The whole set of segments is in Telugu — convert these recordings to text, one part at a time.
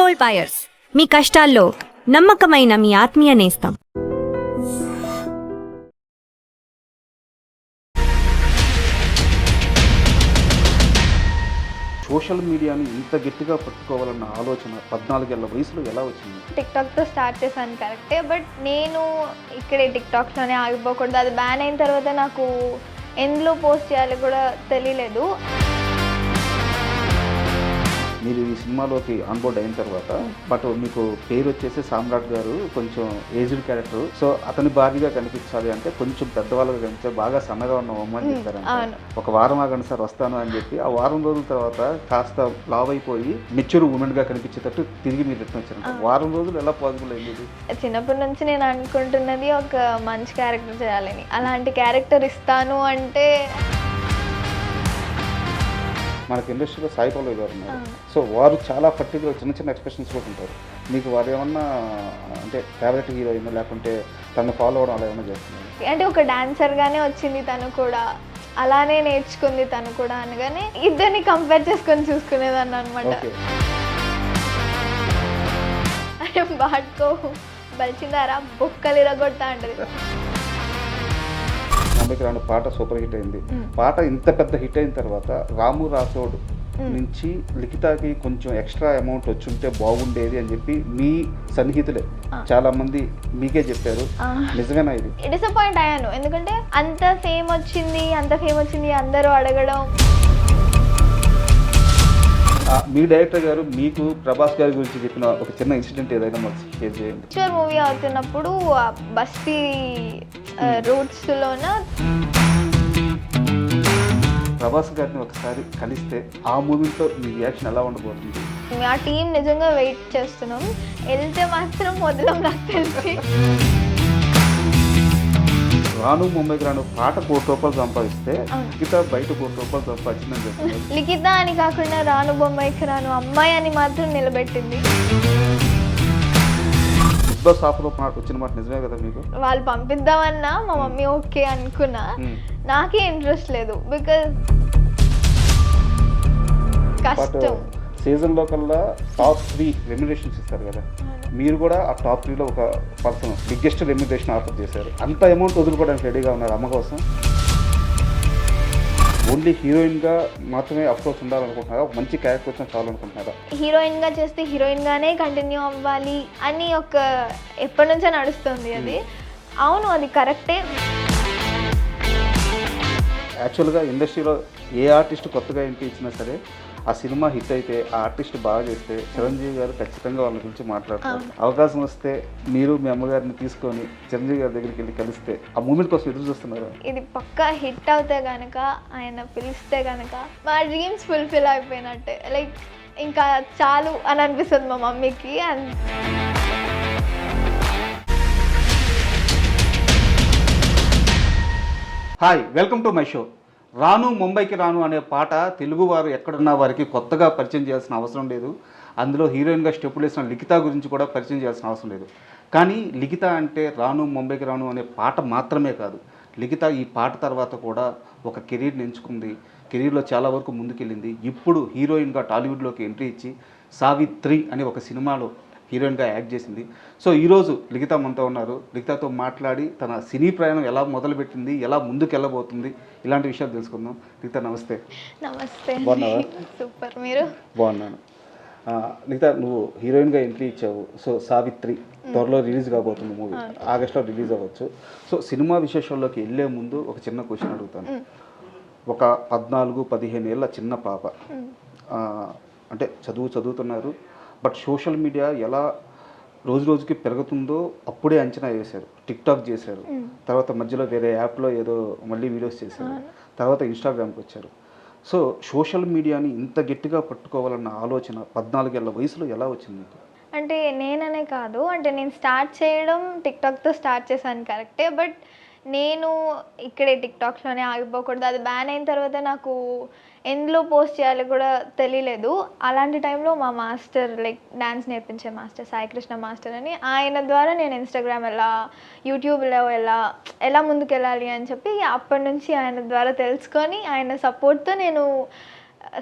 గోల్డ్ బయర్స్, మీ కష్టాల్లో నమ్మకమైన మీ ఆత్మీయ నేస్తం. సోషల్ మీడియాని ఇంత గట్టిగా పట్టుకోవాలన్న ఆలోచన 14 ఏళ్ల వయసులో ఎలా వచ్చింది? టిక్టాక్తో స్టార్ట్ చేశాను కరెక్టే, బట్ నేను ఇక్కడే టిక్టాక్లోనే ఆగిపోకూడదు. అది బ్యాన్ అయిన తర్వాత నాకు ఎందులో పోస్ట్ చేయాలో కూడా తెలియలేదు. మీరు ఈ సినిమాలోకి ఆన్బోర్డ్ అయిన తర్వాత బట్ మీకు పేరు వచ్చేసి సామ్రాట్ గారు కొంచెం ఏజ్డ్ క్యారెక్టర్, సో అతని భార్యగా కనిపించాలి అంటే కొంచెం పెద్దవాళ్ళగా కనిపించాలి, బాగా సన్నగా ఉన్న అమ్మని చెప్పారంటే ఒక వారం ఆగండి సార్ వస్తాను అని చెప్పి ఆ వారం రోజుల తర్వాత కాస్త లావ్ అయిపోయి మెచ్యూర్ ఉమెన్ గా కనిపించేటట్టు తిరిగి మీరు రిటర్న్ వచ్చారు. వారం రోజులు ఎలా పాసిబుల్ అయింది? చిన్నప్పటి నుంచి నేను అనుకుంటున్నది ఒక మంచి క్యారెక్టర్ చేయాలని. అలాంటి క్యారెక్టర్ ఇస్తాను అంటే మనకి ఇండస్ట్రీలో సాయి పల్లవి గారు ఉన్నారు, సో వారు చాలా పర్టికులర్ చిన్న చిన్న ఎక్స్ప్రెషన్స్ కూడా ఉంటారు. మీకు వారు ఏమన్నా అంటే ఫేవరెట్ హీరోయిన్ లేకుంటే తను ఫాలో అవడం అలా ఏమైనా చేస్తున్నారు? అంటే ఒక డాన్సర్గానే వచ్చింది తను కూడా, అలానే నేర్చుకుంది తను కూడా అనగానే ఇద్దరిని కంపేర్ చేసుకొని చూసుకునేదాన్ని అనమాట. అంటే బాట్కో బలిచిందారా బొక్కలు ఇరగొడతా అంటది. ముంబైకి రాను పాట సూపర్ హిట్ అయింది. పాట ఇంత పెద్ద హిట్ అయిన తర్వాత రాము రాసోడ్ నుంచి లిఖితాకి కొంచెం ఎక్స్ట్రా అమౌంట్ వచ్చి ఉంటే బాగుండేది అని చెప్పి మీ సన్నిహితులే చాలా మంది మీకే చెప్పారు. నిజమేనా ఇది? డిసప్పాయింట్ అయ్యాను, ఎందుకంటే అంత ఫేమ్ వచ్చింది అందరూ అడగడం. మీ డైరెక్టర్ గారు మీకు ప్రభాస్ గారి గురించి చెప్పిన ఒక చిన్న ఇన్సిడెంట్ ఏదైనా మాకు షేర్ చేయండి. పిక్చర్ మూవీ అవుతున్నప్పుడు బస్తీ రూట్స్లోన ప్రభాస్ గారిని ఒకసారి కలిస్తే ఆ మూవీతో మీ రియాక్షన్ ఎలా ఉండబోతుంది? ఆ టీం నిజంగా వెయిట్ చేస్తున్నాం. వెళ్తే మాత్రం మొదలం నాకు తెలిసి రాను ముంబైకి రాను పాట ₹1 సంపాదిస్తే లిఖిత బయట ₹1 సంపాదించిందని చెప్తున్నారు. లిఖిత అని కాకుండా రాను బొమ్మాయికి రాను అమ్మాయి అని మాత్రం నిలబెట్టింది. బిగ్ బాస్ ఆఫర్లో వచ్చిన మాట నిజమే కదా మీకు? వాళ్ళు పంపిద్దామన్నా మా మమ్మీ ఓకే అనుకున్నా, నాకే ఇంట్రెస్ట్ లేదు. బికాజ్ కష్టం. సీజన్లో కల్లా టాప్ 3 రెమ్యునరేషన్స్ ఇస్తారు కదా, మీరు కూడా ఆ టాప్ 3లో ఒక పర్సన్ బిగ్గెస్ట్ రెమ్యునరేషన్ ఆఫర్ చేశారు. అంత అమౌంట్ వదులుకోవడానికి రెడీగా ఉన్నారు అమ్మ కోసం? ఓన్లీ హీరోయిన్గా మాత్రమే అప్రోచ్ ఉండాలనుకుంటున్నారా? మంచి క్యారెక్టర్ వచ్చినా చాలనుకుంటున్నారా? హీరోయిన్గా చేస్తే హీరోయిన్గానే కంటిన్యూ అవ్వాలి అని ఒక ఎప్పటి నుంచో నడుస్తుంది అది. అవును, అది కరెక్టే. యాక్చువల్గా ఇండస్ట్రీలో ఏ ఆర్టిస్ట్ కొత్తగా ఎంట్రీ ఇచ్చినా సరే ఆ సినిమా హిట్ అయితే ఆ ఆర్టిస్ట్ బాగా చేస్తే చిరంజీవి గారు ఖచ్చితంగా వాళ్ళ గురించి మాట్లాడతారు. అవకాశం వస్తే మీరు మీ అమ్మగారిని తీసుకొని చిరంజీవి గారి దగ్గరికి వెళ్ళి కలిస్తే ఆ మూమెంట్ కోసం ఎదురు చూస్తున్నారు. ఇది పక్కా హిట్ అవుతే కనుక, ఆయన పిలిస్తే కనుక మా డ్రీమ్స్ ఫుల్ఫిల్ అయిపోయినట్టే. లైక్ ఇంకా చాలు అని అనిపిస్తుంది మా మమ్మీకి. Hi, welcome to my show. రాను ముంబైకి రాను అనే పాట తెలుగువారు ఎక్కడున్న వారికి కొత్తగా పరిచయం చేయాల్సిన అవసరం లేదు. అందులో హీరోయిన్గా స్టెప్పులు వేసిన లిఖిత గురించి కూడా పరిచయం చేయాల్సిన అవసరం లేదు. కానీ లిఖిత అంటే రాను ముంబైకి రాను అనే పాట మాత్రమే కాదు, లిఖిత ఈ పాట తర్వాత కూడా ఒక కెరీర్ని ఎంచుకుంది, కెరీర్లో చాలా వరకు ముందుకెళ్ళింది. ఇప్పుడు హీరోయిన్గా టాలీవుడ్లోకి ఎంట్రీ ఇచ్చి సావిత్రి అనే ఒక సినిమాలో హీరోయిన్గా యాక్ట్ చేసింది. సో ఈరోజు లిఖిత మనతో ఉన్నారు. లిఖితతో మాట్లాడి తన సినీ ప్రయాణం ఎలా మొదలుపెట్టింది, ఎలా ముందుకు వెళ్ళబోతుంది, ఇలాంటి విషయాలు తెలుసుకుందాం. లిఖిత నమస్తే. నమస్తే. బాగున్నావా? సూపర్. మీరు? బాగున్నాను. లిఖిత, నువ్వు హీరోయిన్గా ఎంట్రీ ఇచ్చావు. సో సావిత్రి త్వరలో రిలీజ్ కాబోతుంది మూవీ, ఆగస్ట్లో రిలీజ్ అవ్వచ్చు. సో సినిమా విశేషాల్లోకి వెళ్ళే ముందు ఒక చిన్న క్వశ్చన్ అడుగుతాను. ఒక 14-15 ఏళ్ళ చిన్న పాప, అంటే చదువుతున్నారు, బట్ సోషల్ మీడియా ఎలా రోజు రోజుకి పెరుగుతుందో అప్పుడే అంచనా వేశారు. టిక్టాక్ చేశారు, తర్వాత మధ్యలో వేరే యాప్లో ఏదో మళ్ళీ వీడియోస్ చేశారు, తర్వాత ఇన్స్టాగ్రామ్కి వచ్చారు. సో సోషల్ మీడియాని ఇంత గట్టిగా పట్టుకోవాలన్న ఆలోచన 14 ఏళ్ల వయసులో ఎలా వచ్చింది మీకు? అంటే నేననే కాదు, అంటే నేను స్టార్ట్ చేయడం టిక్టాక్తో స్టార్ట్ చేశాను కరెక్టే, బట్ నేను ఇక్కడే టిక్టాక్లోనే ఆగిపోకూడదు. అది బ్యాన్ అయిన తర్వాత నాకు ఎందులో పోస్ట్ చేయాలో కూడా తెలియలేదు. అలాంటి టైంలో మా మాస్టర్, లైక్ డ్యాన్స్ నేర్పించే మాస్టర్ సాయికృష్ణ మాస్టర్ అని, ఆయన ద్వారా నేను ఇన్స్టాగ్రామ్ యూట్యూబ్లో ఎలా ముందుకు వెళ్ళాలి అని చెప్పి అప్పటి నుంచి ఆయన ద్వారా తెలుసుకొని ఆయన సపోర్ట్తో నేను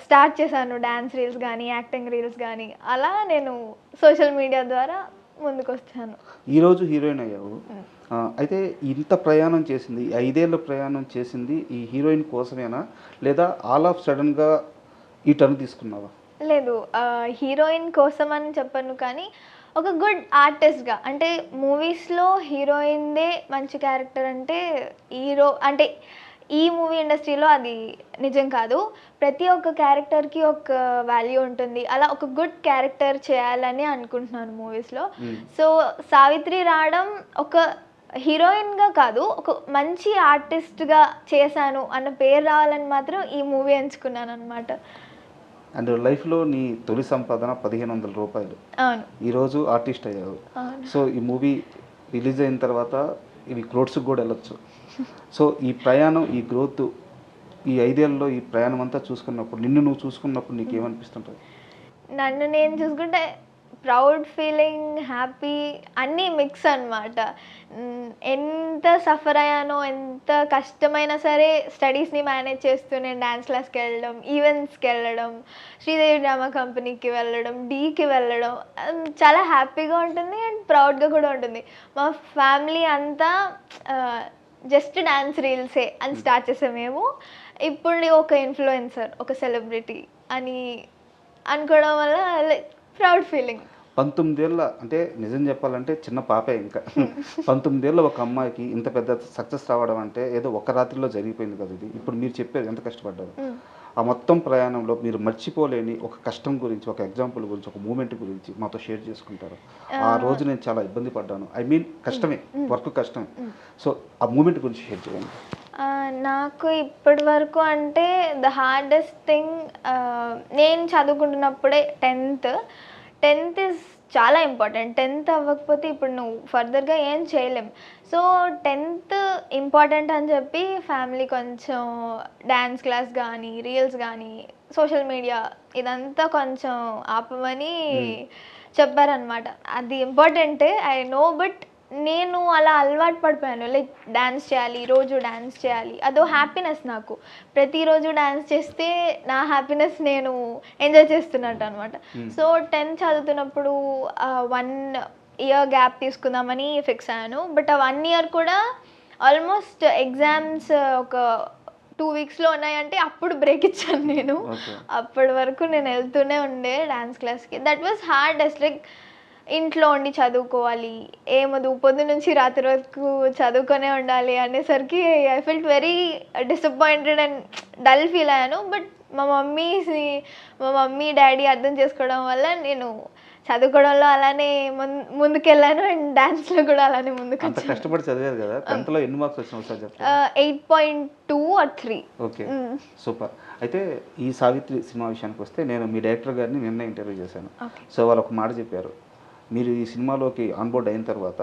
స్టార్ట్ చేశాను డ్యాన్స్ రీల్స్ కానీ యాక్టింగ్ రీల్స్ కానీ. అలా నేను సోషల్ మీడియా ద్వారా ముందుకు వచ్చాను. ఈరోజు హీరోయిన్ అయ్యావు. అయితే ఇంత ప్రయాణం చేసింది, 5 ఏళ్ళ ప్రయాణం చేసింది ఈ హీరోయిన్ కోసమేనా, లేదా ఆల్ ఆఫ్ సడన్గా ఈ టర్న్ తీసుకున్నావా? లేదు, హీరోయిన్ కోసం అని చెప్పను, కానీ ఒక గుడ్ ఆర్టిస్ట్గా, అంటే మూవీస్లో హీరోయిన్దే మంచి క్యారెక్టర్ అంటే హీరో అంటే ఈ మూవీ ఇండస్ట్రీలో అది నిజం కాదు. ప్రతి ఒక్క క్యారెక్టర్కి ఒక వాల్యూ ఉంటుంది. అలా ఒక గుడ్ క్యారెక్టర్ చేయాలని అనుకుంటున్నాను మూవీస్లో. సో సావిత్రి రావడం ఒక హీరోయిన్గా కాదు, ఒక మంచి ఆర్టిస్ట్గా చేశాను అన్న పేరు రావాలని మాత్రం ఈ మూవీ ఎంచుకున్నాను అనమాట. అండ్ లైఫ్లో నీ తొలి సంపాదన 1500 రూపాయలు. అవును. ఈరోజు ఆర్టిస్ట్ అయ్యావు. సో ఈ మూవీ రిలీజ్ అయిన తర్వాత ఇవి క్రోడ్స్కి కూడా వెళ్ళొచ్చు. సో ఈ ప్రయాణం, ఈ గ్రోత్, ఈ 5 ఏళ్ళలో ఈ ప్రయాణం అంతా చూసుకున్నప్పుడు, నిన్ను నువ్వు చూసుకున్నప్పుడు నీకు ఏమనిపిస్తుంటుంది? నన్ను నేను చూసుకుంటే ప్రౌడ్ ఫీలింగ్, హ్యాపీ అన్నీ మిక్స్ అనమాట. ఎంత సఫర్ అయ్యానో, ఎంత కష్టమైనా సరే స్టడీస్ని మేనేజ్ చేస్తూ నేను డ్యాన్స్ క్లాస్కి వెళ్ళడం, ఈవెంట్స్కి వెళ్ళడం, శ్రీదేవి డ్రామా కంపెనీకి వెళ్ళడం, డీకి వెళ్ళడం చాలా హ్యాపీగా ఉంటుంది అండ్ ప్రౌడ్గా కూడా ఉంటుంది. మా ఫ్యామిలీ అంతా జస్ట్ డ్యాన్స్ రీల్సే అని స్టార్ట్ చేసాం మేము. ఇప్పుడు ఒక ఇన్ఫ్లుయెన్సర్, ఒక సెలబ్రిటీ అని అనుకోవడం వల్ల ప్రౌడ్ ఫీలింగ్. 19 ఏళ్ళ అంటే నిజం చెప్పాలంటే చిన్న పాపే ఇంకా. 19 ఏళ్ళ ఒక అమ్మాయికి ఇంత పెద్ద సక్సెస్ రావడం అంటే ఏదో ఒక రాత్రిలో జరిగిపోయింది కదా ఇది. ఇప్పుడు మీరు చెప్పారు ఎంత కష్టపడ్డారు. ఆ మొత్తం ప్రయాణంలో మీరు మర్చిపోలేని ఒక కష్టం గురించి, ఒక ఎగ్జాంపుల్ గురించి, ఒక మూమెంట్ గురించి మాతో షేర్ చేసుకుంటారు. ఆ రోజు నేను చాలా ఇబ్బంది పడ్డాను, ఐ మీన్ కష్టమే, వర్క్ కష్టమే. సో ఆ మూమెంట్ గురించి షేర్ చేయండి. నాకు ఇప్పటి వరకు అంటే ద హార్డెస్ట్ థింగ్, నేను చదువుకుంటున్నప్పుడే 10th ఇస్ చాలా ఇంపార్టెంట్. 10th అవ్వకపోతే ఇప్పుడు నువ్వు ఫర్దర్గా ఏం చేయలేం. సో 10th ఇంపార్టెంట్ అని చెప్పి ఫ్యామిలీ కొంచెం డ్యాన్స్ క్లాస్ కానీ, రీల్స్ కానీ, సోషల్ మీడియా ఇదంతా కొంచెం ఆపమని చెప్పారనమాట. అది ఇంపార్టెంటే, ఐ నో, బట్ నేను అలా అలవాటు పడిపోయాను. లైక్ డ్యాన్స్ చేయాలి, రోజు డ్యాన్స్ చేయాలి, అదో హ్యాపీనెస్ నాకు. ప్రతిరోజు డ్యాన్స్ చేస్తే నా హ్యాపీనెస్ నేను ఎంజాయ్ చేస్తున్నట్టు అనమాట. సో 10th చదువుతున్నప్పుడు 1 ఇయర్ గ్యాప్ తీసుకుందామని ఫిక్స్ అయ్యాను. బట్ ఆ 1 ఇయర్ కూడా ఆల్మోస్ట్ ఎగ్జామ్స్ ఒక 2 వీక్స్లో ఉన్నాయంటే అప్పుడు బ్రేక్ ఇచ్చాను నేను. అప్పటి వరకు నేను వెళ్తూనే ఉండే డ్యాన్స్ క్లాస్కి. That was hardest. లైక్ ఇంట్లో ఉండి చదువుకోవాలి, ఏమదు పొద్దు నుంచి రాత్రి వరకు చదువుకొనే ఉండాలి అనేసరికి I felt very disappointed and dull feel అయ్యాను. బట్ మా మమ్మీ డాడీ అర్థం చేసుకోవడం వల్ల నేను చదువుకోవడంలో అలానే ముందుకెళ్ళాను అండ్ డాన్స్లో కూడా అలానే ముందుకు. అంత కష్టపడి చదివారు కదా, 10th లో ఎన్ని మార్క్స్ వచ్చినాయి? 8.2 or 3. Okay, super. అయితే ఈ సావిత్రి సినిమా విషయానికి వస్తే, నేను మీ డైరెక్టర్ గారిని నిన్న ఇంటర్వ్యూ చేశాను. సో వాళ్ళు ఒక మాట చెప్పారు, మీరు ఈ సినిమాలోకి ఆన్బోర్డ్ అయిన తర్వాత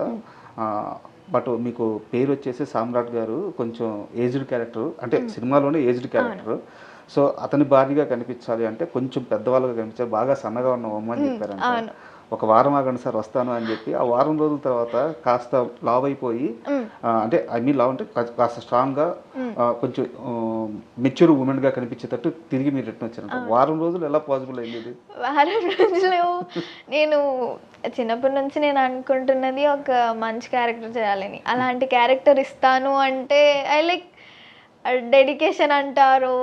బట్ మీకు పేరు వచ్చేసి సామ్రాట్ గారు కొంచెం ఏజ్డ్ క్యారెక్టర్, అంటే సినిమాలోనే ఏజ్డ్ క్యారెక్టర్. సో అతని భార్యగా కనిపించాలి అంటే కొంచెం పెద్దవాళ్ళగా కనిపించాలి, బాగా సన్నగా ఉన్న అమ్మ అని చెప్పారంట. ఒక వారం ఆగండి సార్ వస్తాను అని చెప్పి ఆ వారం రోజుల తర్వాత కాస్త లావ్ అయిపోయి, అంటే ఐ మీన్ లావ్ అంటే కాస్త స్ట్రాంగ్గా, కొంచెం మెచ్యూర్ ఉమెన్గా కనిపించేటట్టు తిరిగి మీరు రిటర్న్ వచ్చారంట. వారం రోజులు ఎలా పాసిబుల్ అయింది? వారం రోజులు నేను చిన్నప్పటి నుంచి నేను అనుకుంటున్నది ఒక మంచి క్యారెక్టర్ చేయాలని. అలాంటి క్యారెక్టర్ ఇస్తాను అంటే ఐ లైక్ డెడికేషన్ అంటారు,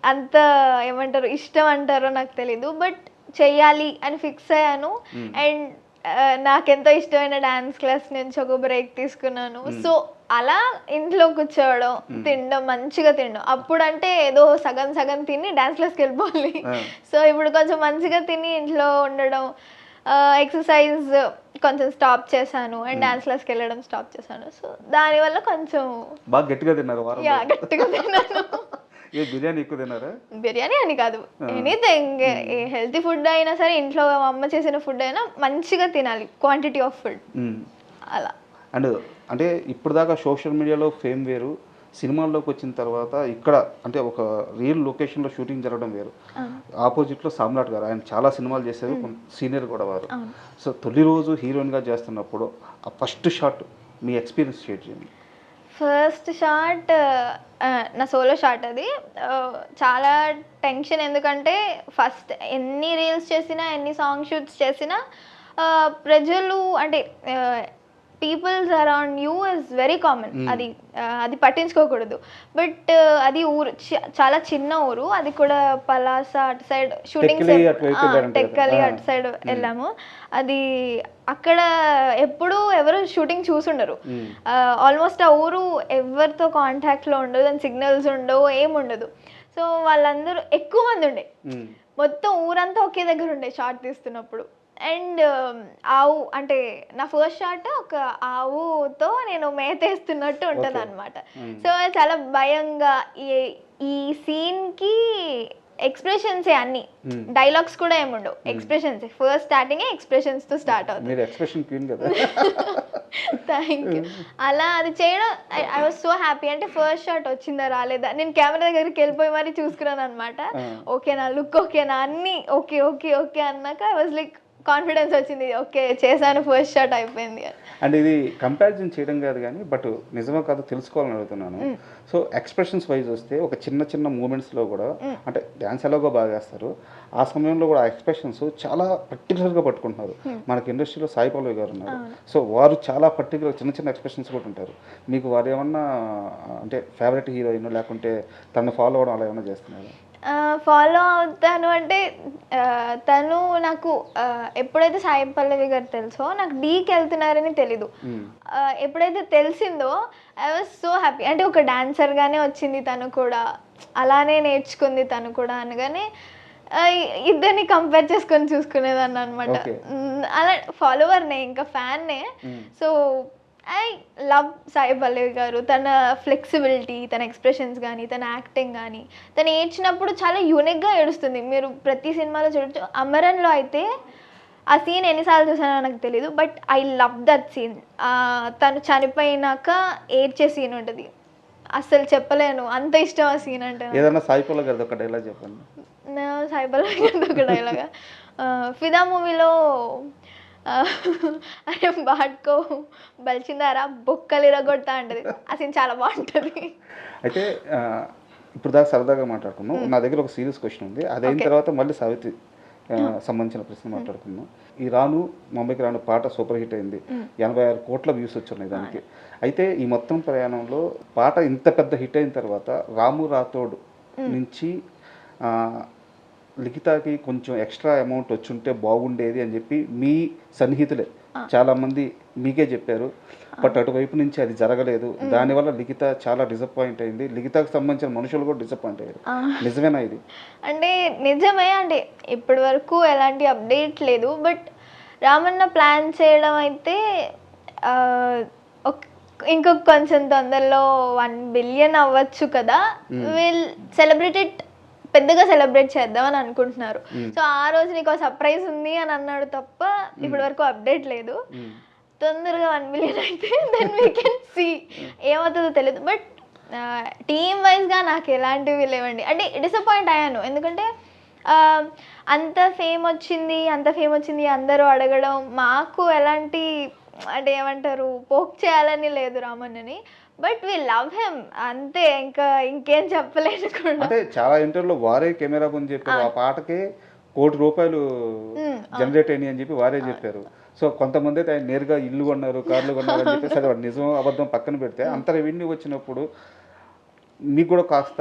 అంత ఏమంటారు, ఇష్టం అంటారో నాకు తెలీదు, బట్ చెయ్యాలి అని ఫిక్స్ అయ్యాను. అండ్ నాకెంతో ఇష్టమైన డ్యాన్స్ క్లాస్ నుంచి ఒక బ్రేక్ తీసుకున్నాను. సో అలా ఇంట్లో కూర్చోవడం, తినడం, మంచిగా తినడం. అప్పుడంటే ఏదో సగం సగం తిని డ్యాన్స్ క్లాస్కి వెళ్ళిపోవాలి. సో ఇప్పుడు కొంచెం మంచిగా తిని ఇంట్లో ఉండడం, ఎక్సర్సైజ్ కొంచెం స్టాప్ చేశాను అండ్ డాన్స్ క్లాస్కి వెళ్ళడం స్టాప్ చేశాను. సో దానివల్ల కొంచెం బాగా గట్టిగా తిన్నారు. గట్టిగా తిన్నాను. బిర్యానీ ఎక్కువ తిన్నారా? బిర్యానీ అని కాదు, ఎనీథింగ్, హెల్తీ ఫుడ్ అయినా సరే, ఇంట్లో అమ్మ చేసిన ఫుడ్ అయినా మంచిగా తినాలి, క్వాంటిటీ ఆఫ్ ఫుడ్ అలా. అండ్ అంటే ఇప్పుడు దాకా సోషల్ మీడియాలో ఫేమ్ వేరు, సినిమాల్లోకి వచ్చిన తర్వాత ఇక్కడ అంటే ఒక రియల్ లొకేషన్లో షూటింగ్ జరగడం వేరు. ఆపోజిట్లో సామ్రాట్ గారు, ఆయన చాలా సినిమాలు చేశారు, సీనియర్ కూడా వారు. సో తొలి రోజు హీరోయిన్గా చేస్తున్నప్పుడు ఆ ఫస్ట్ షాట్ మీ ఎక్స్పీరియన్స్ షేర్ చేయండి. ఫస్ట్ షాట్ నా సోలో షాట్ అది. చాలా టెన్షన్, ఎందుకంటే ఫస్ట్ ఎన్ని రీల్స్ చేసినా ఎన్ని సాంగ్ షూట్స్ చేసినా ప్రజలు అంటే peoples around you is very common. అది పట్టించుకోకూడదు. బట్ అది ఊరు చాలా చిన్న ఊరు, అది కూడా పలాస అటు సైడ్ షూటింగ్, టెక్కలి అటు సైడ్ వెళ్ళాము. అది అక్కడ ఎప్పుడు ఎవరు షూటింగ్ చూసుండరు. ఆల్మోస్ట్ ఆ ఊరు ఎవరితో కాంటాక్ట్లో ఉండదు, దాని సిగ్నల్స్ ఉండవు, ఏముండదు. సో వాళ్ళందరూ ఎక్కువ మంది ఉండే, మొత్తం ఊరంతా ఒకే దగ్గర ఉండే షార్ట్ తీస్తున్నప్పుడు. అండ్ ఆవు అంటే నా ఫస్ట్ షాట్ ఒక ఆవుతో నేను మేతేస్తున్నట్టు ఉంటుంది అనమాట. సో చాలా భయంగా ఈ సీన్కి ఎక్స్ప్రెషన్సే అన్ని, డైలాగ్స్ కూడా ఏముండవు, ఎక్స్ప్రెషన్స్. ఫస్ట్ స్టార్టింగ్ ఎక్స్ప్రెషన్స్తో స్టార్ట్ అవుతుంది. Thank you. అలా అది చేయడం ఐ వాజ్ సో హ్యాపీ. అంటే ఫస్ట్ షాట్ వచ్చిందా రాలేదా, నేను కెమెరా దగ్గరికి వెళ్ళిపోయి మరి చూసుకున్నాను అనమాట. ఓకేనా, లుక్ ఓకేనా, అన్నీ ఓకే ఓకే ఓకే అన్నాక ఐ వాజ్ లైక్ కాన్ఫిడెన్స్ వచ్చింది, ఓకే చేశాను, ఫస్ట్ షాట్ అయిపోయింది. అండ్ ఇది కంపారిజన్ చేయడం కాదు కానీ, బట్ నిజమో కాదు తెలుసుకోవాలని అడుగుతున్నాను. సో ఎక్స్ప్రెషన్స్ వైజ్ వస్తే ఒక చిన్న చిన్న మూమెంట్స్లో కూడా, అంటే డ్యాన్స్ ఎలాగో బాగా వేస్తారు, ఆ సమయంలో కూడా ఆ ఎక్స్ప్రెషన్స్ చాలా పర్టికులర్గా పట్టుకుంటున్నారు. మనకి ఇండస్ట్రీలో సాయి పల్లవి గారు ఉన్నారు, సో వారు చాలా పర్టికులర్ చిన్న చిన్న ఎక్స్ప్రెషన్స్ కూడా ఉంటారు. మీకు వారు ఏమన్నా అంటే ఫేవరెట్ హీరోయిన్ లేకుంటే తను ఫాలో అవ్వడం అలా ఏమైనా చేస్తున్నారు? ఫాలో అవుతాను అంటే తను నాకు ఎప్పుడైతే సాయి పల్లవి గారు తెలుసో, నాకు డీకి వెళ్తున్నారని తెలీదు. ఎప్పుడైతే తెలిసిందో ఐ వాజ్ సో హ్యాపీ. అంటే ఒక డాన్సర్గానే వచ్చింది తను కూడా, అలానే నేర్చుకుంది తను కూడా అనగానే ఇద్దరిని కంపేర్ చేసుకొని చూసుకునేదాన్ని అనమాట. అలా ఫాలోవర్నే, ఇంకా ఫ్యాన్నే. So I love Sai Pallavi గారు. తన ఫ్లెక్సిబిలిటీ, తన ఎక్స్ప్రెషన్స్ కానీ, తన యాక్టింగ్ కానీ, తను ఏడ్చినప్పుడు చాలా యూనిక్గా ఏడుస్తుంది. మీరు ప్రతి సినిమాలో చూడొచ్చు. అమరన్లో అయితే ఆ సీన్ ఎన్నిసార్లు చూసానో నాకు తెలీదు, but I love that scene. తను చనిపోయినాక ఏడ్చే సీన్ ఉంటుంది, అస్సలు చెప్పలేను, అంత ఇష్టం ఆ సీన్ అంటే. ఏదైనా సాయి పల్లవి గారిది ఒక డైలాగ్ చెప్పండి. సాయి పల్లవి గారిది ఒక డైలాగా, ఫిదా మూవీలో అరే బాట్కో బలిచిందారా బొక్కలు ఇరగొడతా అంటది, ఆ సీన్ చాలా బాగుంటుంది. అయితే ఇప్పుడు దాకా సరదాగా మాట్లాడుకున్నాం. నా దగ్గర ఒక సీరియస్ క్వశ్చన్ ఉంది, అదైన తర్వాత మళ్ళీ సావిత్రి సంబంధించిన ప్రశ్న మాట్లాడుకున్నాం. ఈ రాను ముంబైకి రాను పాట సూపర్ హిట్ అయింది, 86 కోట్ల వ్యూస్ వచ్చున్నాయి దానికి. అయితే ఈ మొత్తం ప్రయాణంలో పాట ఇంత పెద్ద హిట్ అయిన తర్వాత రాము రాథోడ్ నుంచి లిఖితాకి కొంచెం ఎక్స్ట్రా అమౌంట్ వచ్చుంటే బాగుండేది అని చెప్పి మీ సన్నిహితులే చాలామంది మీకే చెప్పారు. బట్ అటువైపు నుంచి అది జరగలేదు, దానివల్ల లిఖిత చాలా డిసప్పాయింట్ అయింది, లిఖితకు సంబంధించిన మనుషులు కూడా డిసప్పాయింట్ అయ్యారు. నిజమేనా ఇది? అంటే నిజమే, అంటే ఇప్పటి వరకు ఎలాంటి అప్డేట్ లేదు. బట్ రామన్న ప్లాన్ చేయడం అయితే ఇంకొక కొంచెం తొందరలో 1 బిలియన్ అవ్వచ్చు కదా, విల్ సెలబ్రేటెడ్, పెద్దగా సెలబ్రేట్ చేద్దామని అనుకుంటున్నారు. సో ఆ రోజు నీకు సర్ప్రైజ్ ఉంది అని అన్నాడు తప్ప ఇప్పటి వరకు అప్డేట్ లేదు. తొందరగా 1 బిలియన్ అయితే దెన్ వీ కెన్ సీ ఏమవుతుందో తెలియదు. బట్ టీమ్ వైజ్గా నాకు ఎలాంటివి లేవండి. అంటే డిసప్పాయింట్ అయ్యాను, ఎందుకంటే అంత ఫేమ్ వచ్చింది అందరూ అడగడం, మాకు ఎలాంటి అంటే ఏమంటారు పోక్ చేయాలని లేదు రామన్నని. బట్ వి లవ్ హిమ్ అంతే, ఇంకేం చెప్పలేదు కూడా. అంటే చాలా ఇంటర్వ్యూలో వారే కెమెరా ముందు చెప్పారు, ఆ పాటకే ₹1 కోటి జనరేట్ అయినాయి అని చెప్పి వారే చెప్పారు. సో కొంతమంది అయితే ఆయన నేరుగా ఇల్లు కొన్నారు, కార్లు కొన్నారు అని చెప్పేసి అది నిజం అబద్ధం పక్కన పెడితే అంత రెవెన్యూ వచ్చినప్పుడు మీకు కూడా కాస్త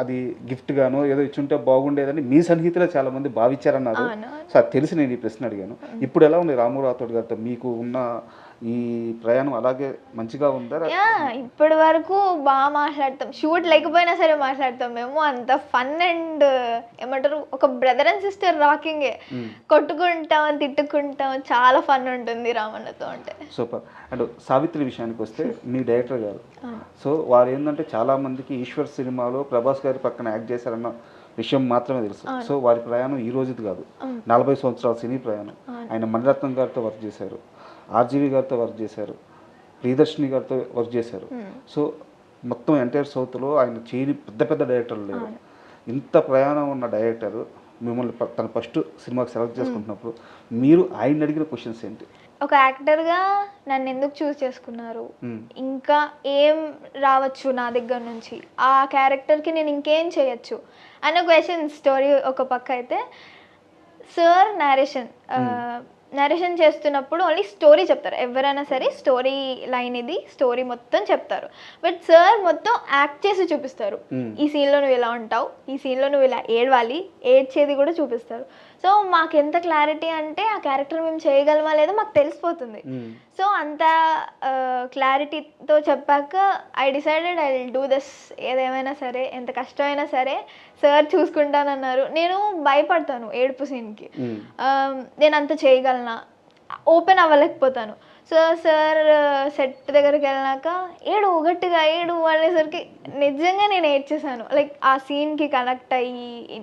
అది గిఫ్ట్ గాను ఏదో ఇచ్చుంటే బాగుండేదని మీ సన్నిహితులు చాలా మంది భావించారన్నారు. సో అది తెలిసి నేను ఈ ప్రశ్న అడిగాను. ఇప్పుడు ఎలా ఉంది రాము రాథోడ్ గారితో మీకు ఉన్న ఈ ప్రయాణం? అలాగే మంచిగా ఉందా? ఇప్పటి వరకు బాగా మాట్లాడతాం, షూట్ లేకపోయినా సరే మాట్లాడతాం మేము. అంత ఫన్ అండ్ ఏమంటారు ఒక బ్రదర్ అండ్ సిస్టర్ రాకింగే, కొట్టుకుంటాం తిట్టుకుంటాం, చాలా ఫన్ ఉంటుంది రామన్నతో అంటే. సూపర్. అండ్ సావిత్రి విషయానికి వస్తే మీ డైరెక్టర్ గారు, సో వారు ఏంటంటే చాలా మందికి ఈశ్వర్ సినిమాలో ప్రభాస్ గారి పక్కన యాక్ట్ చేశారన్న విషయం మాత్రమే తెలుసు. సో వారి ప్రయాణం ఈ రోజుది కాదు, 40 సంవత్సరాల సినీ ప్రయాణం. ఆయన మణిరత్నం గారితో వర్క్ చేశారు, ఆర్జీవి గారితో వర్క్ చేశారు, ప్రియదర్శిని గారితో వర్క్ చేశారు. సో మొత్తం ఎంటైర్ సౌత్లో ఆయన చేయని పెద్ద పెద్ద డైరెక్టర్లు లేరు. ఇంత ప్రయాణం ఉన్న డైరెక్టరు మిమ్మల్ని తన ఫస్ట్ సినిమాకి సెలెక్ట్ చేసుకుంటున్నప్పుడు మీరు ఆయన అడిగిన క్వశ్చన్స్ ఏంటి? ఒక యాక్టర్గా నన్ను ఎందుకు చూస్ చేసుకున్నారు, ఇంకా ఏం రావచ్చు నా దగ్గర నుంచి, ఆ క్యారెక్టర్కి నేను ఇంకేం చేయొచ్చు అన్న క్వశ్చన్. స్టోరీ ఒక పక్క అయితే, సార్ నరేషన్ చేస్తున్నప్పుడు ఓన్లీ స్టోరీ చెప్తారు. ఎవరైనా సరే స్టోరీ లైన్ ఇది, స్టోరీ మొత్తం చెప్తారు. బట్ సార్ మొత్తం యాక్ట్ చేసి చూపిస్తారు. ఈ సీన్లో నువ్వు ఇలా ఉంటావు, ఈ సీన్లో నువ్వు ఇలా ఏడవాలి, ఏడ్చేది కూడా చూపిస్తారు. సో మాకు ఎంత క్లారిటీ అంటే ఆ క్యారెక్టర్ మేము చేయగలమా లేదో మాకు తెలిసిపోతుంది. సో అంత క్లారిటీతో చెప్పాక I decided I will do this. ఏదేమైనా సరే, ఎంత కష్టమైనా సరే సార్ చూసుకుంటానన్నారు. నేను భయపడతాను ఏడుపు సీన్కి, నేను అంత చేయగలనా, ఓపెన్ అవ్వలేకపోతాను. సో సార్ సెట్ దగ్గరికి వెళ్ళినాక ఏడు గట్టిగా ఏడు అనేసరికి నిజంగా నేను ఏడ్చేసాను. లైక్ ఆ సీన్కి కనెక్ట్ అయ్యి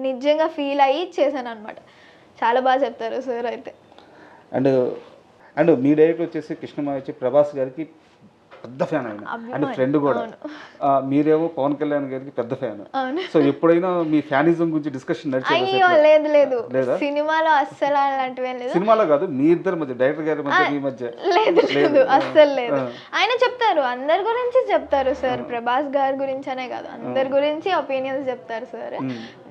నిజంగా ఫీల్ అయ్యి చేశాను అనమాట. చాలా బాగా చెప్తారు సార్ అయితే. అండ్ మీ డైరెక్టర్ వచ్చేసి కృష్ణమాయ వచ్చి ప్రభాస్ గారికి పెద్ద ఫ్యాన్ ఆయన, అండ్ ఫ్రెండ్ కూడా. మీరేమో పవన్ కళ్యాణ్ గారికి పెద్ద ఫ్యాన్. సో ఎప్పుడైనా మీ ఫ్యానిజం గురించి డిస్కషన్ లేదు లేదు సినిమాలో అస్సలు అలాంటివి లేదు. సినిమాలో కాదు, మీ ఇద్దరి మధ్య, డైరెక్టర్ గారి మధ్య, మీ మధ్య లేదు అస్సలు లేదు. ఆయన చెప్తారు, అందరి గురించి చెప్తారు సార్. ప్రభాస్ గారి గురించి అనే కాదు, అందరి గురించి ఒపీనియన్స్ చెప్తారు సార్.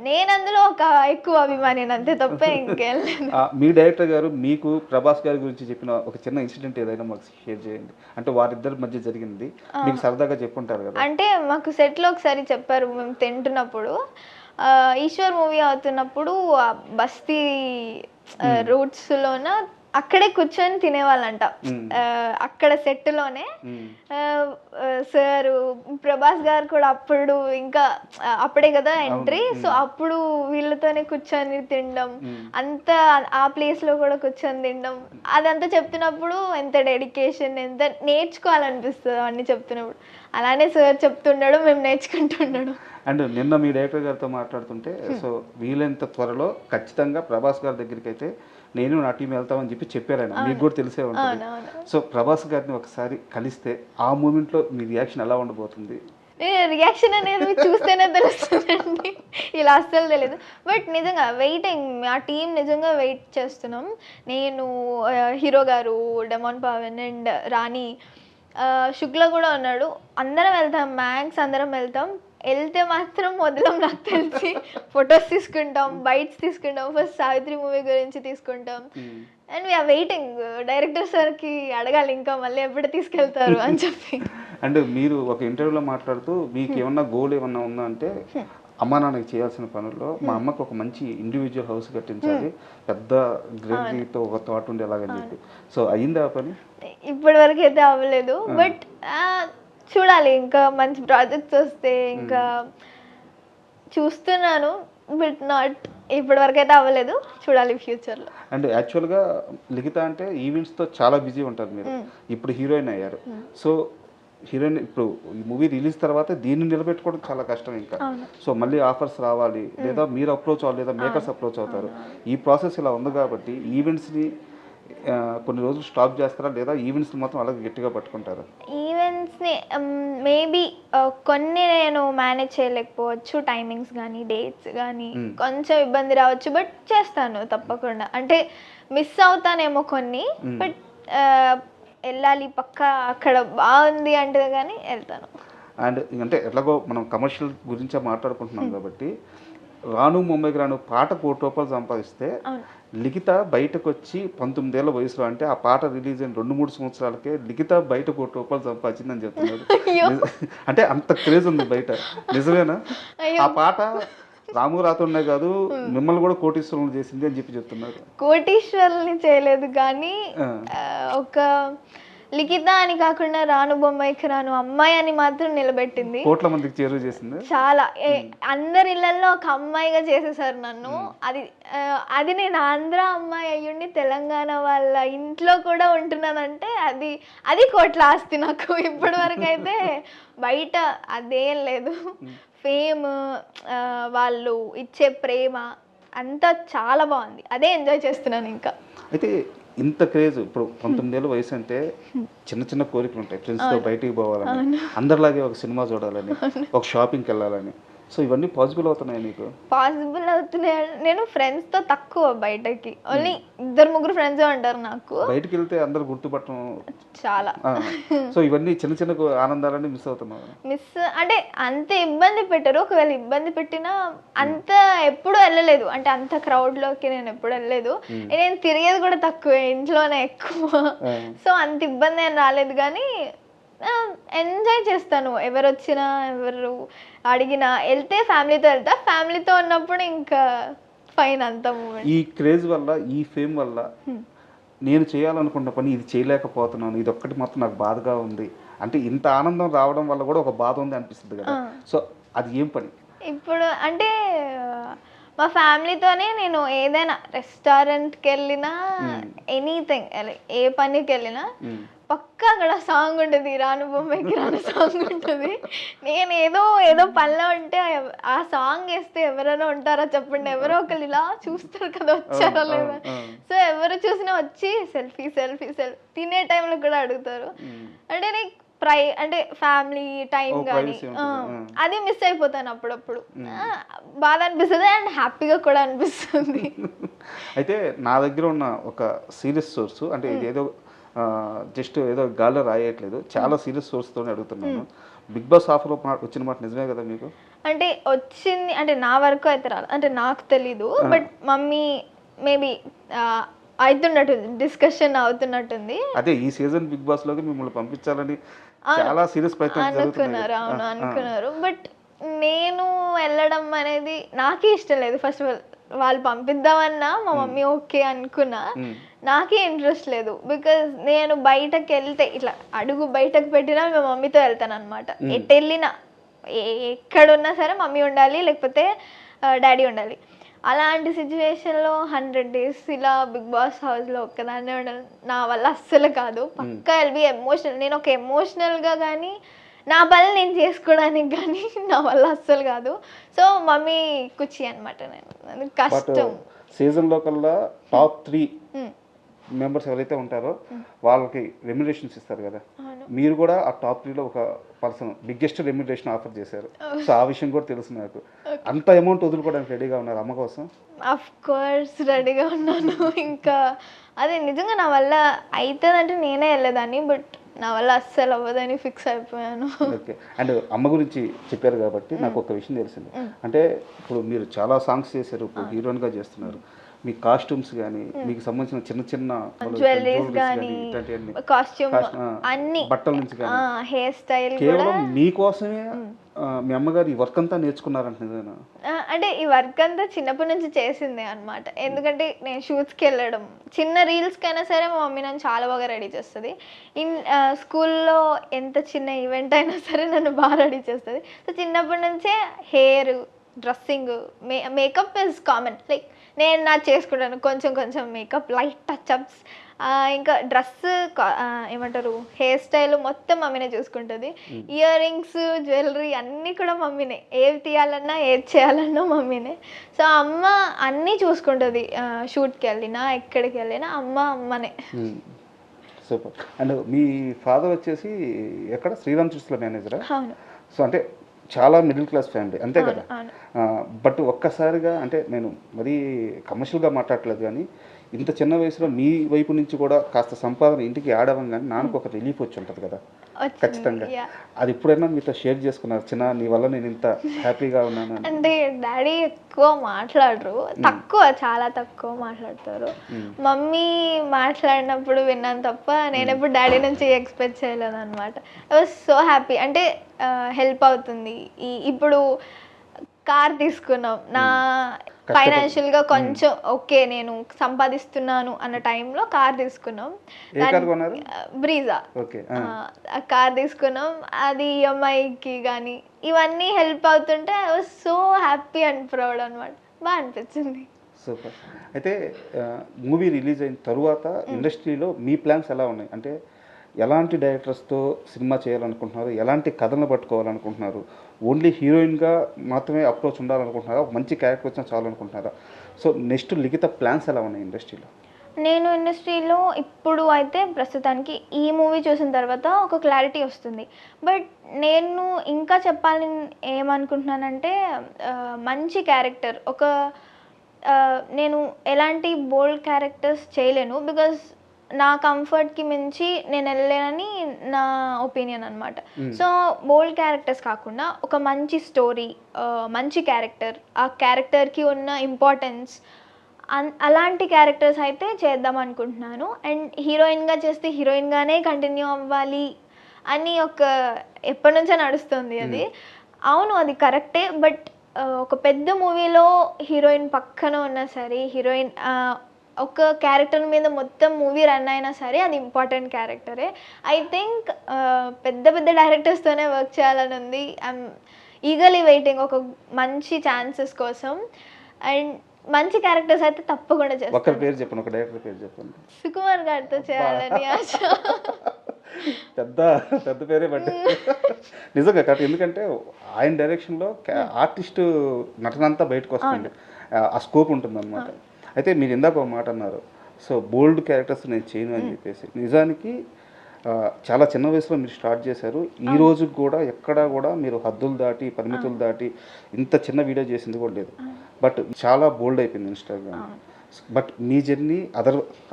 నేను అందులో ఒక ఎక్కువ అభిమాని అంతే తప్ప ఇంకేం లేదు. మీ డైరెక్టర్ గారు మీకు ప్రభాస్ గారి గురించి చెప్పిన ఒక చిన్న ఇన్సిడెంట్ ఏదైనా మాకు షేర్ చేయండి. అంటే వారిద్దరి మధ్య జరిగింది, మీకు సరదాగా చెప్పుంటారు కదా. అంటే మాకు సెట్లో ఒకసారి చెప్పారు, మేము తింటున్నప్పుడు, ఈశ్వర్ మూవీ అవుతున్నప్పుడు బస్తీ రూట్స్లోన అక్కడే కూర్చొని తినేవాళ్ళంట. అక్కడ సెట్లోనే సార్ ప్రభాస్ గారు కూడా అప్పుడు ఇంకా అప్పుడే కదా ఎంట్రీ. సో అప్పుడు వీళ్ళతోనే కూర్చొని తినడం, అంతా ఆ ప్లేస్లో కూడా కూర్చొని తినడం, అదంతా చెప్తున్నప్పుడు ఎంత డెడికేషన్, ఎంత నేర్చుకోవాలనిపిస్తుంది అవన్నీ చెప్తున్నప్పుడు. అలానే సార్ చెప్తుండడం, మేము నేర్చుకుంటుండడం. అండ్ నిన్న మీ డైరెక్టర్ గారితో మాట్లాడుతుంటే, సో వీలైనంత త్వరలో ఖచ్చితంగా ప్రభాస్ గారి దగ్గరికి అయితే నేను నా టీం వెళ్తామని చెప్పారు ఆయన. మీకు కూడా తెలిసే ఉంటుంది. సో ప్రభాస్ గారిని ఒకసారి కలిస్తే ఆ మూమెంట్లో మీ రియాక్షన్ ఎలా ఉండబోతుంది? రియాక్షన్ అనేది చూస్తేనే తెలుస్తుందండి, ఇలా అస్సలు తెలియదు. బట్ నిజంగా వెయిటింగ్, ఆ టీం నిజంగా వెయిట్ చేస్తున్నాం. నేను, హీరో గారు, డెమాన్ పవన్ అండ్ రాణి, శుక్ల కూడా ఉన్నాడు. అందరం వెళ్తాం, మ్యాక్స్ అందరం వెళ్తాం. వెళ్తే మాత్రం మొదలం నాకు తెలిసి ఫొటోస్ తీసుకుంటాం, బైట్స్ తీసుకుంటాం, ఫస్ట్ సావిత్రి మూవీ గురించి తీసుకుంటాం. అండ్ వీఆర్ వెయిటింగ్, డైరెక్టర్ సార్కి అడగాలి ఇంకా మళ్ళీ ఎప్పుడు తీసుకెళ్తారు అని చెప్పి. అండ్ మీరు ఒక ఇంటర్వ్యూలో మాట్లాడుతూ మీకు ఏమన్నా గోల్ ఏమన్నా ఉందా అంటే, అమ్మ నాన్నకి చేయాల్సిన పనుల్లో మా అమ్మకి ఒక మంచి ఇండివిజువల్ హౌస్ కట్టించాలి, పెద్ద గ్రీనరీతో ఒక తోట ఉండేలాగని చెప్పి. సో అయ్యిందా ఆ పని? ఇప్పటి వరకు అయితే అవ్వలేదు, బట్ చూడాలి, ఇంకా మంచి ప్రాజెక్ట్స్ వస్తే ఇంకా చూస్తున్నాను. బట్ నాట్, ఇప్పటి వరకు అయితే అవ్వలేదు, చూడాలి ఫ్యూచర్లో. అండ్ యాక్చువల్గా లిఖిత అంటే ఈవెంట్స్తో చాలా బిజీ ఉంటారు మీరు. ఇప్పుడు హీరోయిన్ అయ్యారు. సో హీరోయిన్ ఇప్పుడు ఈ మూవీ రిలీజ్ తర్వాత దీన్ని నిలబెట్టుకోవడం చాలా కష్టం ఇంకా. సో మళ్ళీ ఆఫర్స్ రావాలి, లేదా మీరు అప్రోచ్ అవ్వాలి, లేదా మేకర్స్ అప్రోచ్ అవుతారు. ఈ ప్రాసెస్ ఇలా ఉంది కాబట్టి ఈవెంట్స్ని కొన్ని రోజులు స్టాప్ చేస్తారా, లేదా ఈవెంట్స్ని మాత్రం అలాగే గట్టిగా పట్టుకుంటారా? ఈవెంట్స్ని మేబీ కొన్ని నేను మేనేజ్ చేయలేకపోవచ్చు, టైమింగ్స్ కానీ డేట్స్ కానీ కొంచెం ఇబ్బంది రావచ్చు. బట్ చేస్తాను తప్పకుండా. అంటే మిస్ అవుతానేమో కొన్ని, బట్ వెళ్ళాలి పక్కా, అక్కడ బాగుంది అంటే కానీ వెళ్తాను. అండ్ అంటే ఎట్లాగో మనం కమర్షియల్ గురించే మాట్లాడుకుంటున్నాం కాబట్టి, రాను ముంబైకి రాను పాట ₹1 సంపాదిస్తే లిఖిత బయటకు వచ్చి 19 ఏళ్ల వయసులో, అంటే ఆ పాట రిలీజ్ అయిన 2-3 సంవత్సరాలకే లిఖిత బయట ₹1 సంపాదించిందని చెప్తున్నారు. అంటే అంత క్రేజ్ ఉంది బయట, నిజమేనా? ఆ పాట రాము రాతుండే కాదు, మిమ్మల్ని కూడా కోటీశ్వరులు చేసింది అని చెప్తున్నారు. కోటీశ్వరుల్ని చేయలేదు కానీ ఒక లిఖిత అని కాకుండా రాను బొమ్మాయికి రాను అమ్మాయి అని మాత్రం నిలబెట్టింది. కోట్ల మందికి చేరువ చేసింది. చాలా, అందరి ఇళ్లలో ఒక అమ్మాయిగా చేసేసారు నన్ను. అది నేను ఆంధ్ర అమ్మాయి అయ్యుండి తెలంగాణ వాళ్ళ ఇంట్లో కూడా ఉంటున్నానంటే అది కోట్ల ఆస్తి నాకు. ఇప్పటి వరకు అయితే బయట అదేం లేదు. ఫేమ్, వాళ్ళు ఇచ్చే ప్రేమ అంతా చాలా బాగుంది, అదే ఎంజాయ్ చేస్తున్నాను ఇంకా. అయితే ఇంత క్రేజ్, ఇప్పుడు 19 ఏళ్ళ వయసు అంటే చిన్న చిన్న కోరికలు ఉంటాయి, ఫ్రెండ్స్తో బయటికి పోవాలని, అందరిలాగే ఒక సినిమా చూడాలని, ఒక షాపింగ్కి వెళ్ళాలని. సో ఇవన్నీ పాసిబుల్ అవుతున్నాయి మీకు? పాసిబుల్ అవుతున్నాయి. నేను ఫ్రెండ్స్తో తక్కువ బయటకి, ఓన్లీ 2-3 ఫ్రెండ్సే ఉంటారు నాకు. బయటికి వెళ్తే అందరు గుర్తుపట్టడం చాలా. సో ఇవన్నీ చిన్న చిన్న ఆనందాలన్నీ మిస్ అవుతున్నావు? మిస్ అంటే అంత ఇబ్బంది పెట్టరు. ఒకవేళ ఇబ్బంది పెట్టినా అంత ఎప్పుడు వెళ్ళలేదు, అంటే అంత క్రౌడ్లోకి నేను ఎప్పుడు వెళ్ళలేదు. నేను తిరిగేది కూడా తక్కువే, ఇంట్లోనే ఎక్కువ. సో అంత ఇబ్బంది ఏం రాలేదు, కానీ ఎంజాయ్ చేస్తాను. ఎవరు వచ్చినా ఎవరు అడిగినా వెళ్తే ఫ్యామిలీతో వెళ్తా. ఫ్యామిలీతో ఉన్నప్పుడు ఇంకా ఫైన్ అంత మూమెంట్. ఈ క్రేజ్ వల్ల, ఈ ఫేమ్ వల్ల నేను చేయాలనుకున్న పని ఇది చేయలేకపోతున్నాను, ఇది ఒక్కటి మాత్రం నాకు బాధగా ఉంది అంటే, ఇంత ఆనందం రావడం వల్ల కూడా ఒక బాధ ఉంది అనిపిస్తుంది కదా. సో అది ఏం పని? ఇప్పుడు అంటే మా ఫ్యామిలీతోనే నేను ఏదైనా రెస్టారెంట్కి వెళ్ళినా, ఎనీథింగ్, ఏ పనికి వెళ్ళినా పక్కా అక్కడ సాంగ్ ఉంటుంది, రాను బొమ్మైకి రాను సాంగ్ ఉంటుంది. నేను ఏదో పనిలో ఉంటే ఆ సాంగ్ వేస్తే ఎవరైనా ఉంటారా చెప్పండి, ఎవరో ఒకరు ఇలా చూస్తారు కదా వచ్చారా లేదా. సో ఎవరు చూసినా వచ్చి సెల్ఫీ సెల్ఫీ సెల్ఫీ, తినే టైంలో కూడా అడుగుతారు. అంటే నీకు అంటే ఫ్యామిలీ టైం కానీ అది మిస్ అయిపోతాను అప్పుడప్పుడు. బాధ అనిపిస్తుంది అండ్ హ్యాపీగా కూడా అనిపిస్తుంది. అయితే నా దగ్గర ఉన్న ఒక సీరియస్ సోర్స్, అంటే ఇదేదో జస్ట్ ఏదో గాల్లో రాయట్లేదు, చాలా సీరియస్ సోర్స్తో అడుగుతున్నాను. బిగ్ బాస్ ఆఫర్ వచ్చిన మాట నిజమే కదా మీకు? అంటే వచ్చింది, అంటే నా వరకు అయితే రాలేదు, అంటే నాకు తెలీదు. బట్ మమ్మీ మేబీ అవుతున్నట్టుంది, డిస్కషన్ అవుతున్నట్టుంది. అదే ఈ సీజన్ బిగ్ బాస్ లోకి మిమ్మల్ని పంపించాలని చాలా సీరియస్ ప్రయత్నం అనుకున్నారు. అవును అనుకున్నారు. బట్ నేను వెళ్ళడం అనేది నాకే ఇష్టం లేదు. ఫస్ట్ ఆఫ్ ఆల్ వాళ్ళు పంపిద్దామన్నా మా మమ్మీ ఓకే అనుకున్నా, నాకే ఇంట్రెస్ట్ లేదు. బికాజ్ నేను బయటకు వెళ్తే ఇట్లా అడుగు బయటకు పెట్టినా మా మమ్మీతో వెళ్తాను అనమాట. ఎటు వెళ్ళినా ఎక్కడున్నా సరే మమ్మీ ఉండాలి, లేకపోతే డాడీ ఉండాలి. అలాంటి సిచ్యువేషన్లో 100 days ఇలా బిగ్ బాస్ హౌస్లో ఒక్కదాన్నే ఉండాలి, నా వల్ల అస్సలు కాదు. పక్కా విల్ బి ఎమోషనల్. నేను ఒక ఎమోషనల్గా కానీ నా పని నేను చేసుకోవడానికి కానీ నా వల్ల అస్సలు కాదు. సో మమ్మీ కుచి అనమాట. నేను కష్టం. సీజన్లో కల్లా టాప్ 3 మెంబర్స్ ఎవరైతే ఉంటారో వాళ్ళకి రెమ్యునరేషన్స్ ఇస్తారు కదా, మీరు కూడా ఆ టాప్ 3లో ఒక పర్సన్ బిగ్గెస్ట్ రెమ్యునరేషన్ ఆఫర్ చేశారు. సో ఆ విషయం కూడా తెలుసు నాకు. అంత అమౌంట్ వదులుకోవడానికి రెడీగా ఉన్నారు అమ్మ కోసం? అఫ్ కోర్స్ రెడీగా ఉన్నాను. ఇంకా అదే నిజంగా నా వల్ల అవుతుందంటే నేనే వెళ్ళేదాన్ని, బట్ నా వల్ల అస్సలు అవ్వదని ఫిక్స్ అయిపోయాను. ఓకే. అండ్ అమ్మ గురించి చెప్పారు కాబట్టి నాకు ఒక విషయం తెలిసింది. అంటే ఇప్పుడు మీరు చాలా సాంగ్స్ చేశారు, ఇప్పుడు హీరోయిన్గా చేస్తున్నారు. మీ కాస్ట్యూమ్స్ కానీ, మీకు సంబంధించిన చిన్న చిన్న జ్యువెలరీస్ కానీ, కాస్ట్యూమ్ అన్ని, బట్టల నుంచి కానీ, హెయిర్ స్టైల్ కేవలం మీకోసమే మీ అమ్మగారు ఈ వర్క్ అంతా నేర్చుకున్నారంట? అంటే ఈ వర్క్ అంతా చిన్నప్పటి నుంచి చేసిందే అనమాట. ఎందుకంటే నేను షూట్స్కి వెళ్ళడం, చిన్న రీల్స్కి అయినా సరే మా మమ్మీ నన్ను చాలా బాగా రెడీ చేస్తుంది. స్కూల్లో ఎంత చిన్న ఈవెంట్ అయినా సరే నన్ను బాగా రెడీ చేస్తుంది. సో చిన్నప్పటి నుంచే hair, dressing, makeup is common. Like నేను నా చేసుకుంటాను కొంచెం కొంచెం మేకప్, లైట్ టచ్అప్స్, ఇంకా డ్రెస్ ఏమంటారు హెయిర్ స్టైల్ మొత్తం మమ్మీనే చూసుకుంటుంది. ఇయర్ రింగ్స్, జ్యువెలరీ అన్నీ కూడా మమ్మీనే. ఏవి తీయాలన్నా ఏది చేయాలన్నా మమ్మీనే. సో అమ్మ అన్నీ చూసుకుంటుంది. షూట్కి వెళ్ళినా ఎక్కడికి వెళ్ళినా అమ్మనే. సూపర్. అండ్ మీ ఫాదర్ వచ్చేసి ఎక్కడ శ్రీరామ్ చిట్స్లో మేనేజరా? అవును. సో అంటే చాలా మిడిల్ క్లాస్ ఫ్యామిలీ అంతే కదా. బట్ ఒక్కసారిగా, అంటే నేను మరీ కమర్షియల్గా మాట్లాడలేదు కానీ, ఇంత చిన్న వయసులో మీ వైపు నుంచి కూడా కాస్త సంపాదన ఇంటికి ఆడవం కానీ నాన్నకు ఒక రిలీఫ్ వచ్చి ఉంటుంది కదా ఖచ్చితంగా. అది ఎప్పుడైనా మీతో షేర్ చేసుకున్నారు? చిన్న నీ వల్ల నేను ఇంత హ్యాపీగా ఉన్నాను అంటే డాడీ ఎక్కువ మాట్లాడరు, తక్కువ, చాలా తక్కువ మాట్లాడతారు. మమ్మీ మాట్లాడినప్పుడు విన్నాను తప్ప నేను ఎప్పుడు డాడీ నుంచి ఎక్స్పెక్ట్ చేయలేదు అనమాట. I was so happy. అంటే హెల్ప్ అవుతుంది. ఇప్పుడు కార్ తీసుకున్నాం, నా ఫైనాన్షియల్గా కొంచెం ఓకే నేను సంపాదిస్తున్నాను అన్న టైంలో కార్ తీసుకున్నాం, బ్రీజా. కార్ తీసుకున్నాం, అది ఈఎంఐకి కానీ ఇవన్నీ హెల్ప్ అవుతుంటే I was so happy and proud అనమాట. బాగా అనిపించింది. సూపర్. అయితే మూవీ రిలీజ్ అయిన తర్వాత ఇండస్ట్రీలో మీ ప్లాన్స్ ఎలా ఉన్నాయి? అంటే ఎలాంటి డైరెక్టర్స్తో సినిమా చేయాలనుకుంటున్నారు, ఎలాంటి కథలను పట్టుకోవాలనుకుంటున్నారు? ఓన్లీ హీరోయిన్గా మాత్రమే అప్రోచ్ ఉండాలనుకుంటున్నారా, మంచి క్యారెక్టర్ వచ్చినా చాలు అనుకుంటున్నారా? సో నెక్స్ట్ లిఖిత ప్లాన్స్ ఎలా ఉన్నాయి ఇండస్ట్రీలో? నేను ఇండస్ట్రీలో ఇప్పుడు అయితే ప్రస్తుతానికి ఈ మూవీ చూసిన తర్వాత ఒక క్లారిటీ వస్తుంది. బట్ నేను ఇంకా చెప్పాలని ఏమనుకుంటున్నానంటే మంచి క్యారెక్టర్ నేను ఎలాంటి బోల్డ్ క్యారెక్టర్స్ చేయలేను. బికాజ్ నా కంఫర్ట్కి మించి నేను వెళ్ళలేనని నా ఒపీనియన్ అనమాట. సో బోల్డ్ క్యారెక్టర్స్ కాకుండా ఒక మంచి స్టోరీ, మంచి క్యారెక్టర్, ఆ క్యారెక్టర్కి ఉన్న ఇంపార్టెన్స్, అలాంటి క్యారెక్టర్స్ అయితే చేద్దాం అనుకుంటున్నాను. అండ్ హీరోయిన్గా చేస్తే హీరోయిన్గానే కంటిన్యూ అవ్వాలి అని ఎప్పటి నుంచో నడుస్తుంది అది. అవును, అది కరెక్టే. బట్ ఒక పెద్ద మూవీలో హీరోయిన్ పక్కన ఉన్నా సరే, హీరోయిన్ ఒక క్యారెక్టర్ మీద మొత్తం మూవీ రన్ అయినా సరే అది ఇంపార్టెంట్ క్యారెక్టరే. ఐ థింక్ పెద్ద పెద్ద డైరెక్టర్స్తోనే వర్క్ చేయాలని ఉంది. ఐఎమ్ ఈగర్లీ వెయిటింగ్ ఒక మంచి ఛాన్సెస్ కోసం. అండ్ మంచి క్యారెక్టర్స్ అయితే తప్పకుండా చేస్తాను. ఒక పేరు చెప్పండి, ఒక డైరెక్టర్ పేరు చెప్పండి. సుకుమార్ గారితో చేయాలని ఆశ. పెద్ద పెద్ద పేరే బట్ నిజంగా కాదు, ఎందుకంటే ఆయన డైరెక్షన్లో ఆర్టిస్ట్ నటనంతా బయటకు వస్తుంది, ఆ స్కోప్ ఉంటుంది అనమాట. అయితే మీరు ఇందాక ఒక మాట అన్నారు, సో బోల్డ్ క్యారెక్టర్స్ నేను చేయను అని చెప్పేసి. నిజానికి చాలా చిన్న వయసులో మీరు స్టార్ట్ చేశారు. ఈ రోజు కూడా ఎక్కడా కూడా మీరు హద్దులు దాటి పరిమితులు దాటి ఇంత చిన్న వీడియో చేసింది కూడా లేదు. బట్ చాలా బోల్డ్ అయిపోయింది Instagram. But me journey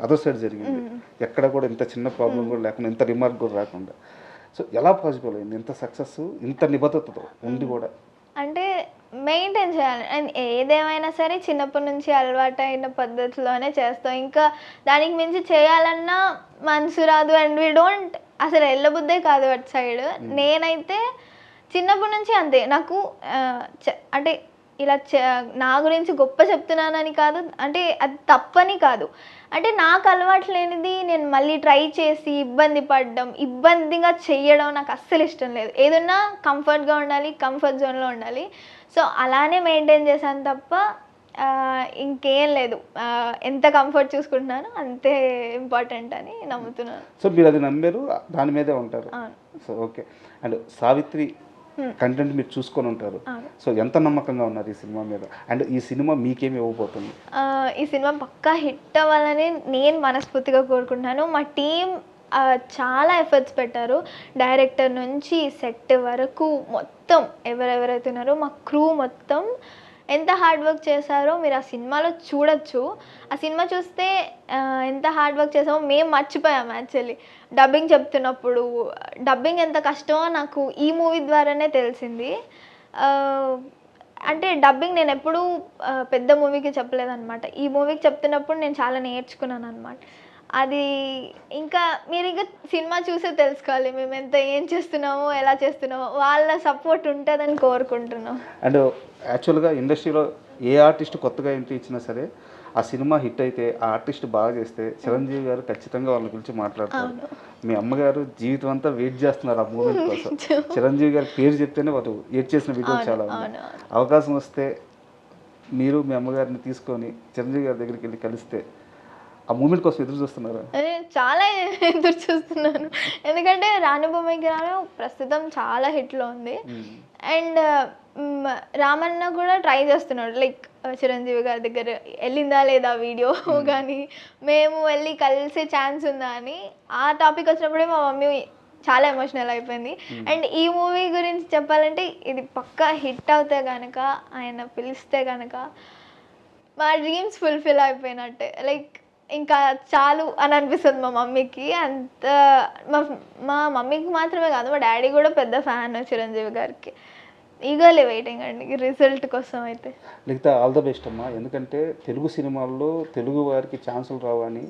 other side జరిగింది, ఎక్కడ కూడా ఇంత చిన్న ప్రాబ్లం కూడా లేకుండా, ఇంత రిమార్క్ కూడా రాకుండా. సో ఎలా పాసిబుల్ అయింది ఇంత సక్సెస్, ఇంత నిబద్ధతతో ఉండి కూడా? అంటే మెయింటైన్ చేయాలి. అండ్ ఏదేమైనా సరే చిన్నప్పటి నుంచి అలవాటు అయిన పద్ధతిలోనే చేస్తాం. ఇంకా దానికి మించి చేయాలన్నా మనసు రాదు. అండ్ వీ డోంట్ అసలు వెళ్ళబుద్దే కాదు అటు సైడ్. నేనైతే చిన్నప్పటి నుంచి అంతే. నాకు అంటే ఇలా నా గురించి గొప్ప చెప్తున్నానని కాదు, అంటే అది తప్పని కాదు. అంటే నాకు అలవాటు లేనిది నేను మళ్ళీ ట్రై చేసి ఇబ్బంది పడడం, ఇబ్బందిగా చెయ్యడం నాకు అస్సలు ఇష్టం లేదు. ఏదన్నా కంఫర్ట్గా ఉండాలి, కంఫర్ట్ జోన్లో ఉండాలి. సో అలానే మెయింటైన్ చేశాను తప్ప ఇంకేం లేదు. ఎంత కంఫర్ట్ చూసుకుంటున్నానో అంతే ఇంపార్టెంట్ అని నమ్ముతున్నాను. సో మీరు అది నమ్మారు, దాని మీదే ఉంటారు. So okay. And Savitri content మీరు చూసుకొని ఉంటారు. సో ఎంత నమ్మకంగా ఉన్నారు ఈ సినిమా మీద? అండ్ ఈ సినిమా మీకేమి ఇవ్వబోతుంది? ఈ సినిమా పక్కా హిట్ అవ్వాలని నేను మనస్ఫూర్తిగా కోరుకుంటున్నాను. మా టీం చాలా ఎఫర్ట్స్ పెట్టారు. డైరెక్టర్ నుంచి సెట్ వరకు మొత్తం ఎవరెవరైతే ఉన్నారో మా క్రూ మొత్తం ఎంత హార్డ్ వర్క్ చేశారో మీరు ఆ సినిమాలో చూడొచ్చు. ఆ సినిమా చూస్తే ఎంత హార్డ్ వర్క్ చేసామో మేము మర్చిపోయాము. యాక్చువల్లీ డబ్బింగ్ చెప్తున్నప్పుడు డబ్బింగ్ ఎంత కష్టమో నాకు ఈ మూవీ ద్వారానే తెలిసింది. అంటే డబ్బింగ్ నేను ఎప్పుడూ పెద్ద మూవీకి చెప్పలేదన్నమాట. ఈ మూవీకి చెప్తున్నప్పుడు నేను చాలా నేర్చుకున్నాను అనమాట. అది ఇంకా మీరు ఇంకా సినిమా చూసే తెలుసుకోవాలి మేము ఏం చేస్తున్నామో, ఎలా చేస్తున్నామో. వాళ్ళ సపోర్ట్ ఉంటుందని కోరుకుంటున్నాం. అండ్ యాక్చువల్గా ఇండస్ట్రీలో ఏ ఆర్టిస్ట్ కొత్తగా ఎంట్రీ ఇచ్చినా సరే ఆ సినిమా హిట్ అయితే, ఆ ఆర్టిస్ట్ బాగా చేస్తే చిరంజీవి గారు ఖచ్చితంగా వాళ్ళని పిలిచి మాట్లాడతారు. మీ అమ్మగారు జీవితం అంతా వెయిట్ చేస్తున్నారు ఆ మూమెంట్ కోసం. చిరంజీవి గారి పేరు చెప్తేనే వాళ్ళు వెయిట్ చేసిన వీడియోలు చాలా ఉన్నాయి. అవకాశం వస్తే మీరు మీ అమ్మగారిని తీసుకొని చిరంజీవి గారి దగ్గరికి వెళ్ళి కలిస్తే ఆ మూమెంట్ కోసం ఎదురు చూస్తున్నారు? చాలా ఎదురు చూస్తున్నాను. ఎందుకంటే రాను బొమ్మకి రాను ప్రస్తుతం చాలా హిట్లో ఉంది. అండ్ రామన్న కూడా ట్రై చేస్తున్నాడు, లైక్ చిరంజీవి గారి దగ్గర వెళ్ళిందా లేదా వీడియో కానీ మేము వెళ్ళి కలిసే ఛాన్స్ ఉందా అని. ఆ టాపిక్ వచ్చినప్పుడే మా మమ్మీ చాలా ఎమోషనల్ అయిపోయింది. అండ్ ఈ మూవీ గురించి చెప్పాలంటే ఇది పక్కా హిట్ అవుతే కనుక, ఆయన పిలిస్తే కనుక మా డ్రీమ్స్ ఫుల్ఫిల్ అయిపోయినట్టే. లైక్ ఇంకా చాలు అని అనిపిస్తుంది మా మమ్మీకి. అంత మా మమ్మీకి మాత్రమే కాదు, మా డాడీ కూడా పెద్ద ఫ్యాన్ చిరంజీవి గారికి. ఈగర్లీ వెయిటింగ్ అండి రిజల్ట్ కోసం. అయితే మిగతా ఆల్ ద బెస్ట్ అమ్మా. ఎందుకంటే తెలుగు సినిమాల్లో తెలుగు వారికి ఛాన్సులు రావని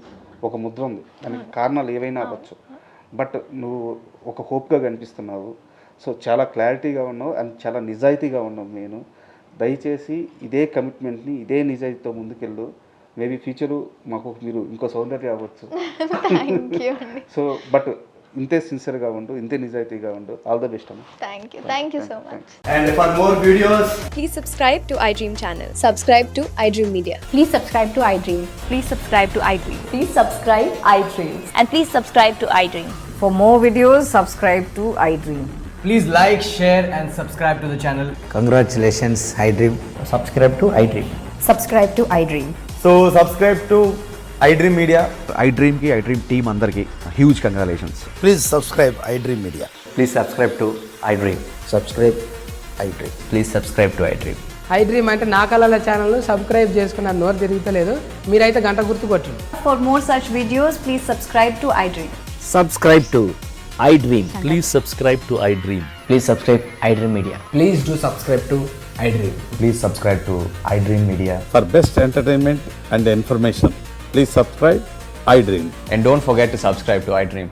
ఒక ముద్ర ఉంది. దానికి కారణాలు ఏవైనా అవ్వచ్చు, బట్ నువ్వు ఒక హోప్గా కనిపిస్తున్నావు. సో చాలా క్లారిటీగా ఉన్నావు అండ్ చాలా నిజాయితీగా ఉన్నావు. నేను దయచేసి ఇదే కమిట్మెంట్ని, ఇదే నిజాయితీతో ముందుకెళ్ళు. మేబీ ఫ్యూచరు మాకు మీరు ఇంకో సౌందర్య అవ్వచ్చు. సో బట్ ఇంతే సిన్సియర్గా ఉండు, ఇంతే నిజాయితీగా ఉండు. ఆల్ ద బెస్ట్ అమ్మా. Thank you so much. And for more videos, please subscribe to iDream channel. Subscribe to iDream Media. Please subscribe to iDream. Please subscribe to iDream. Please subscribe iDream. And please subscribe to iDream. For more videos, subscribe to iDream. please like, share and subscribe to the channel. Congratulations, iDream. Subscribe to iDream. Subscribe to iDream. So subscribe to iDream Media. ఐ డ్రీమ్కి ఐ డ్రీమ్ టీమ్ అందరికీ huge congratulations. Please subscribe iDream Media. Please subscribe to iDream. Subscribe iDream. Please subscribe to iDream. iDream అంటే నా కళల ఛానల్ను సబ్స్క్రైబ్ చేసుకున్న నోరు తిరుగుతలేదు, మీరైతే గంట గుర్తు కొట్టండి. For more such videos, please subscribe to iDream. Subscribe to iDream. Please subscribe to iDream. Please subscribe iDream Media. Please do subscribe to iDream. Please subscribe to iDream Media. For best entertainment and information, please subscribe iDream. And don't forget to subscribe to iDream.